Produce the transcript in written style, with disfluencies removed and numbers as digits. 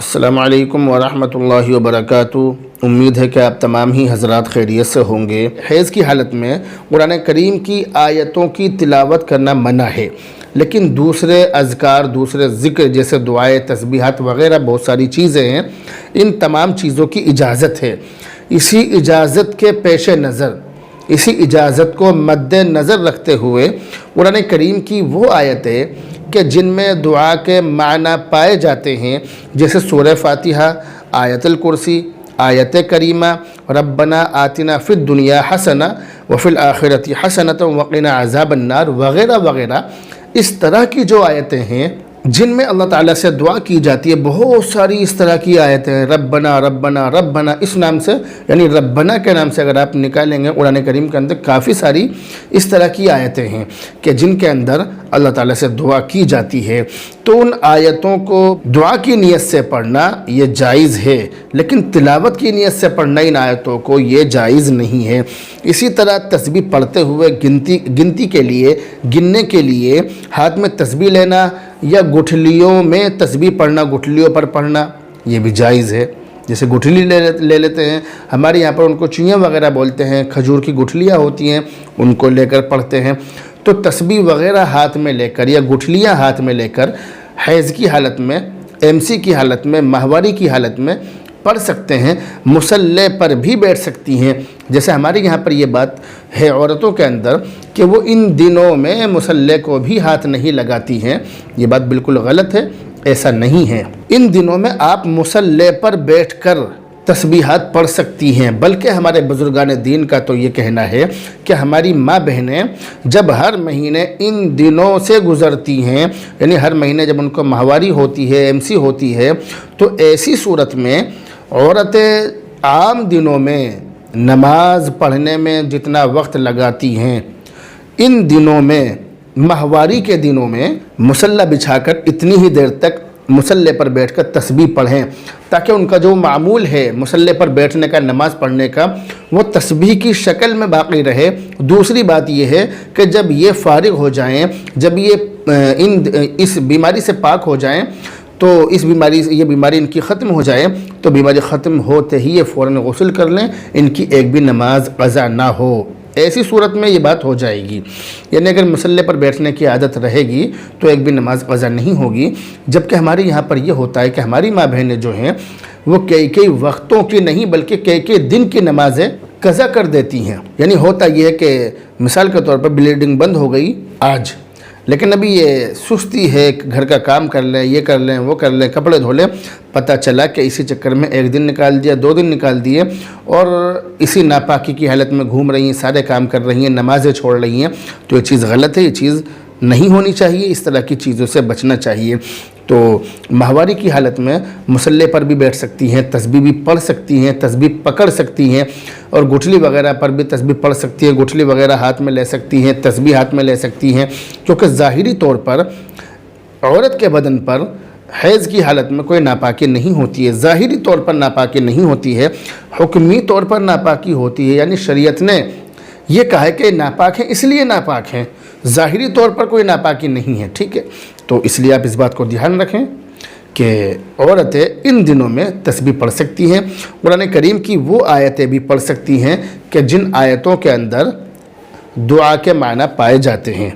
अस्सलामु अलैकुम वरहमतुल्लाहि वबरकातुहू। उम्मीद है कि आप तमाम ही हज़रात खैरियत से होंगे। हैज़ की हालत में कुरान करीम की आयतों की तिलावत करना मना है, लेकिन दूसरे अज़कार, दूसरे ज़िक्र जैसे दुआएँ, तस्बीहात वग़ैरह बहुत सारी चीज़ें हैं, इन तमाम चीज़ों की इजाज़त है। इसी इजाज़त के पेश नज़र, इसी इजाज़त को मद्देनज़र रखते हुए कुरान करीम की वो आयतें कि जिनमें दुआ के माना पाए जाते हैं, जैसे सूरह फातिहा, आयतुल कुर्सी, आयत करीमा, रब्बना आतिना फिद दुनिया हसना व फिल आखिरति हसनतम वक़िना अज़ाबन्नार वग़ैरह वग़ैरह, इस तरह की जो आयतें हैं जिनमें अल्लाह ताला से दुआ की जाती है। बहुत सारी इस तरह की आयतें हैं। रब्बना रब्बना रब्बना, इस नाम से यानी रब्बना के नाम से अगर आप निकालेंगे कुरान करीम के अंदर काफ़ी सारी इस तरह की आयतें हैं कि जिनके अंदर अल्लाह ताला से दुआ की जाती है। तो उन आयतों को दुआ की नीयत से पढ़ना ये जायज़ है, लेकिन तिलावत की नीयत से पढ़ना इन आयतों को ये जायज़ नहीं है। इसी तरह तस्बीह पढ़ते हुए गिनती के लिए, गिनने के लिए हाथ में तस्बीह लेना या गुठलियों में तस्बीह पढ़ना, गुठलियों पर पढ़ना, ये भी जायज़ है। जैसे गुठली ले लेते हैं, हमारे यहाँ पर उनको चुइयाँ वगैरह बोलते हैं, खजूर की गुठलियाँ होती हैं, उनको लेकर पढ़ते हैं। तो तस्बीह वगैरह हाथ में लेकर या गुठलियाँ हाथ में लेकर हैज़ की हालत में, एमसी की हालत में, माहवारी की हालत में पढ़ सकते हैं। मुसल्ले पर भी बैठ सकती हैं। जैसे हमारे यहाँ पर ये बात है औरतों के अंदर कि वो इन दिनों में मुसल्ले को भी हाथ नहीं लगाती हैं, ये बात बिल्कुल गलत है, ऐसा नहीं है। इन दिनों में आप मुसल्ले पर बैठकर तस्बीहात पढ़ सकती हैं। बल्कि हमारे बुजुर्गान दीन का तो ये कहना है कि हमारी माँ बहनें जब हर महीने इन दिनों से गुज़रती हैं, यानी हर महीने जब उनको माहवारी होती है, एमसी होती है, तो ऐसी सूरत में औरतें आम दिनों में नमाज पढ़ने में जितना वक्त लगाती हैं, इन दिनों में, माहवारी के दिनों में मुसल्ला बिछाकर इतनी ही देर तक मुसल्ले पर बैठकर तस्बीह पढ़ें, ताकि उनका जो मामूल है मुसल्ले पर बैठने का, नमाज़ पढ़ने का, वो तस्बीह की शक्ल में बाकी रहे। दूसरी बात यह है कि जब ये फारिग हो जाएं, जब ये इस बीमारी से पाक हो जाएं, तो ये बीमारी इनकी ख़त्म हो जाए, तो बीमारी ख़त्म होते ही ये फ़ौरन गुस्ल कर लें, इनकी एक भी नमाज क़ज़ा ना हो। ऐसी सूरत में ये बात हो जाएगी। यानी अगर मुसल्ले पर बैठने की आदत रहेगी तो एक भी नमाज क़ज़ा नहीं होगी। जबकि हमारे यहाँ पर यह होता है कि हमारी माँ बहनें जो हैं वो कई वक्तों की नहीं बल्कि कई दिन की नमाज़ें क़ज़ा कर देती हैं। यानी होता यह है कि मिसाल के तौर पर ब्लीडिंग बंद हो गई आज, लेकिन अभी ये सुस्ती है, घर का काम कर लें, ये कर लें, वो कर लें, कपड़े धो लें, पता चला कि इसी चक्कर में एक दिन निकाल दिया, 2 दिन निकाल दिए और इसी नापाकी की हालत में घूम रही हैं, सारे काम कर रही हैं, नमाज़ें छोड़ रही हैं। तो ये चीज़ गलत है, ये चीज़ नहीं होनी चाहिए, इस तरह की चीज़ों से बचना चाहिए। तो माहवारी की हालत में मुसल्ले पर भी बैठ सकती हैं, तस्बीह भी पढ़ सकती हैं, तस्बीह पकड़ सकती हैं, और गुठली वगैरह पर भी तस्बीह पढ़ सकती हैं, गुठली वगैरह हाथ में ले सकती हैं, तस्बीह हाथ में ले सकती हैं। क्योंकि ज़ाहिरी तौर पर औरत के बदन पर हैज़ की हालत में कोई नापाकी नहीं होती है, ज़ाहिरी तौर पर नापाकी नहीं होती है, हुक्मी तौर पर नापाकी होती है। यानी शरीयत ने ये कहा है कि नापाक हैं इसलिए नापाक हैं, ज़ाहिरी तौर पर कोई नापाकी नहीं है, ठीक है। तो इसलिए आप इस बात को ध्यान रखें कि औरतें इन दिनों में तस्बीह पढ़ सकती हैं। कुरान करीम की वो आयतें भी पढ़ सकती हैं कि जिन आयतों के अंदर दुआ के माना पाए जाते हैं।